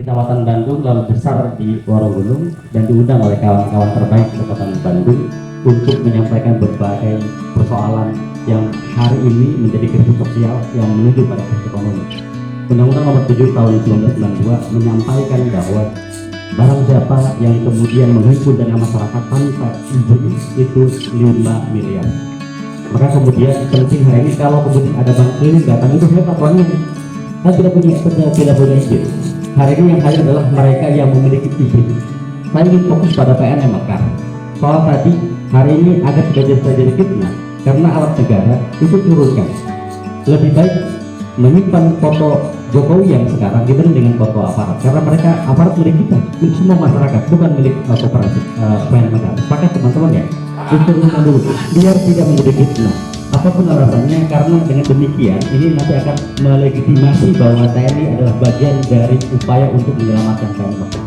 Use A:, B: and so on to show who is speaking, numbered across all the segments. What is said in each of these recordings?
A: Kecamatan Bandung lalu besar di Worogunung dan diundang oleh kawan-kawan terbaik Kecamatan Bandung untuk menyampaikan berbagai persoalan yang hari ini menjadi krisis sosial yang menuju pada krisis ekonomi. Undang-Undang Nomor 7 Tahun 1992 menyampaikan bahwa barang siapa yang kemudian menghimpun dana masyarakat tanpa izin itu 5 miliar. Maka kemudian penting hari ini kalau kemudian ada bank keliling datang itu hebat orangnya. Saya tidak punya izin. Hari ini yang hadir adalah mereka yang memiliki izin. Saya ingin fokus pada PNM Mekar. Soal tadi hari ini agak jadi fitnah karena alat negara itu turunkan. Lebih baik menyimpan foto Jokowi yang sekarang dibanding dengan foto aparat, karena mereka aparat milik kita, milik semua masyarakat, bukan milik koperasi PNM Mekar. Sepakat teman-teman ya? Diturunkan dulu biar tidak menjadi fitnah. Apapun alasannya, karena dengan demikian ini nanti akan melegitimasi bahwa TNI adalah bagian dari upaya untuk menyelamatkan PNM Mekar.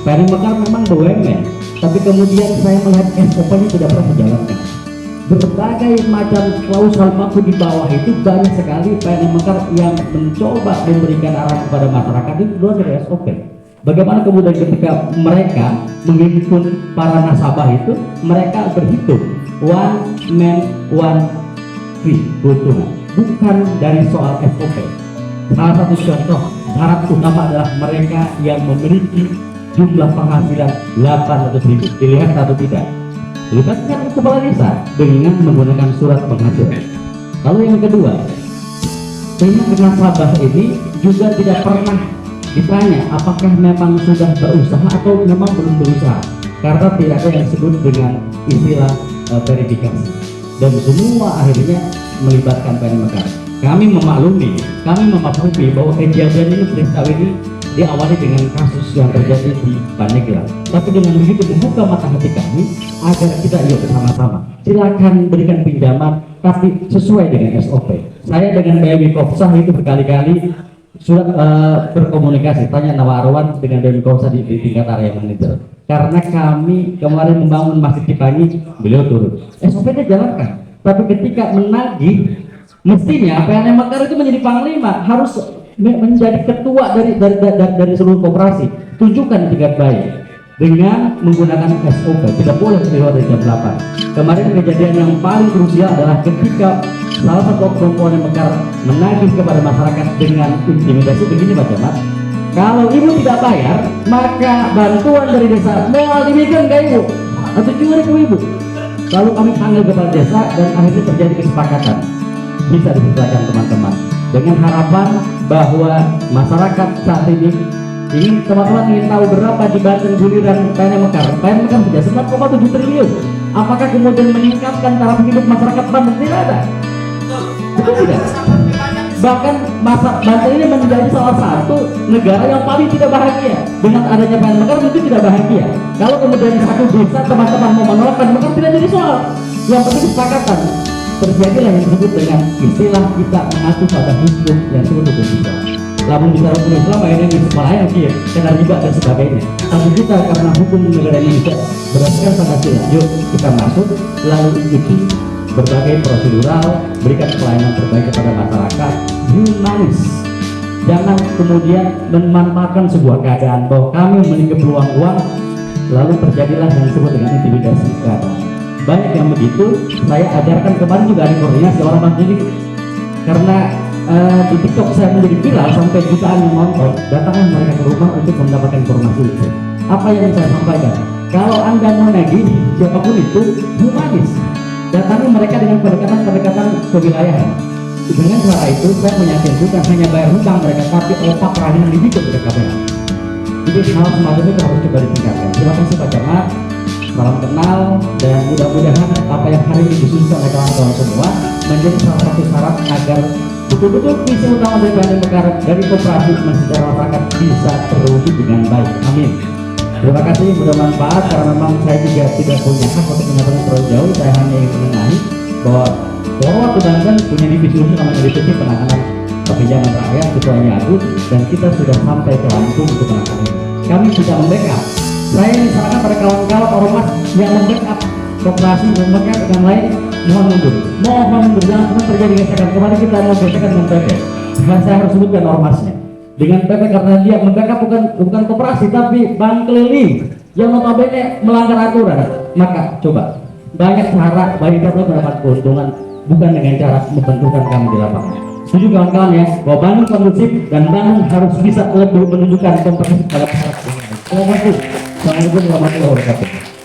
A: PNM Mekar memang BUMN, tapi kemudian saya melihat SOP-nya tidak pernah dijalankan. Berbagai macam klausul maku di bawah itu banyak sekali PNM Mekar yang mencoba memberikan arahan kepada masyarakat itu luar dari SOP. Bagaimana kemudian ketika mereka menghimpun para nasabah itu, mereka berhitung one man one fee keuntungan, bukan dari soal SOP. Salah satu contoh syarat utama adalah mereka yang memiliki jumlah penghasilan 800.000, dilihat atau tidak. Libatkan kepala desa dengan menggunakan surat penghasilan. Lalu yang kedua, pihak nasabah ini juga tidak pernah ditanya apakah memang sudah berusaha atau memang belum berusaha, karena tidak ada yang disebut dengan istilah verifikasi, dan semua akhirnya melibatkan PNM Mekar. Kami memahami bahwa kejadian ini peristiwa ini diawali dengan kasus yang terjadi di Pandeglang, tapi dengan begitu membuka mata hati kami agar kita yuk bersama-sama silakan berikan pinjaman tapi sesuai dengan SOP. Saya dengan BMI Kopsah itu berkali-kali sudah berkomunikasi, tanya Nawarwan dengan BMI Kopsah di tingkat area manajer, karena kami kemarin membangun Masjid Cipangi, beliau turun, SOP-nya jalankan, tapi ketika menagih mestinya PNM Mekar itu menjadi panglima, harus menjadi ketua dari seluruh koperasi. Tunjukkan tingkat baik dengan menggunakan SOP, tidak boleh keluar dari jam 8. Kemarin kejadian yang paling krusial adalah ketika salah satu oknum PNM Mekar menagih kepada masyarakat dengan intimidasi begini Pak Camat, kalau ibu tidak bayar maka bantuan dari desa mau dibikin ke ibu atau curi ke ibu. Lalu kami panggil kepala desa dan akhirnya terjadi kesepakatan bisa diselesaikan teman-teman, dengan harapan bahwa masyarakat saat ini ingin, teman-teman ingin tahu berapa di Banten guliran PNM Mekar. PNM Mekar sudah 9,7 triliun. Apakah kemudian meningkatkan taraf hidup masyarakat Banten? Tidak ada. Betul tidak? Bahkan Banten ini menjadi salah satu negara yang paling tidak bahagia dengan adanya PNM Mekar. Itu tidak bahagia. Kalau kemudian satu desa teman-teman mau menolak PNM Mekar, tidak jadi soal. Yang penting kesepakatan. Terjadilah yang disebut dengan istilah kita mengacu pada hukum yang disebut hukum Islam. Lamun bicara hukum Islam akhirnya di sekolah yang kena riba dan sebagainya. Tapi kita karena hukum negara Indonesia berdasarkan Pancasila, yuk kita masuk lalu ikuti berbagai prosedural, berikan pelayanan terbaik kepada masyarakat, humanis. Jangan kemudian memanfaatkan sebuah keadaan bahwa kami memiliki peluang uang, lalu terjadilah yang disebut dengan intimidasi keadaan. Banyak yang begitu. Saya ajarkan kemarin juga ada koordinasi orang Banten, karena di TikTok saya menjadi viral sampai jutaan yang nonton. Datanglah mereka ke rumah untuk mendapatkan informasi itu. Apa yang saya sampaikan? Kalau Anda mau nagih siapapun itu humanis, datangi mereka dengan pendekatan kewilayahan. Dengan cara itu saya meyakinkan bukan hanya bayar hutang mereka, tapi opak peradilan dibikin mereka bayar. Jadi hal semacam itu harus coba ditingkatkan. Terima kasih Pak Camat. Salam kenal, dan mudah-mudahan apa yang hari ini disusun oleh kawan-kawan semua menjadi salah satu syarat agar betul-betul visi utama dari PNM Mekar dari koperasi mensejahterakan masyarakat bisa terwujud dengan baik. Amin. Terima kasih, mudah manfaat, karena memang saya juga tidak punya hak untuk menyatakan terlalu jauh. Saya hanya ingin menengahi bahwa Polres Banten punya divisi khusus namanya divisi penanganan pinjaman rakyat, ketuanya Agus, dan kita sudah sampai ke Lampung untuk penanganan. Kami sudah membackup. Saya misalkan pada kawan-kawan ormas yang membackup koperasi, membackup dengan lain, mohon mundur. Mohon mundur, jangan sampai terjadi gesekan. Kemarin kita mau gesekan dengan PP. Saya harus sebutkan ormasnya. dengan PP karena dia membackup bukan koperasi tapi bank keliling yang notabene melanggar aturan. Maka coba banyak cara bagi kita mendapat keuntungan bukan dengan cara membenturkan kami di lapangan. Setuju kawan-kawan ya bahwa Bandung kondusif dan Bandung harus bisa lebih menunjukkan kompetisi pada masyarakat. Terima kasih. Assalamualaikum warahmatullahi wabarakatuh.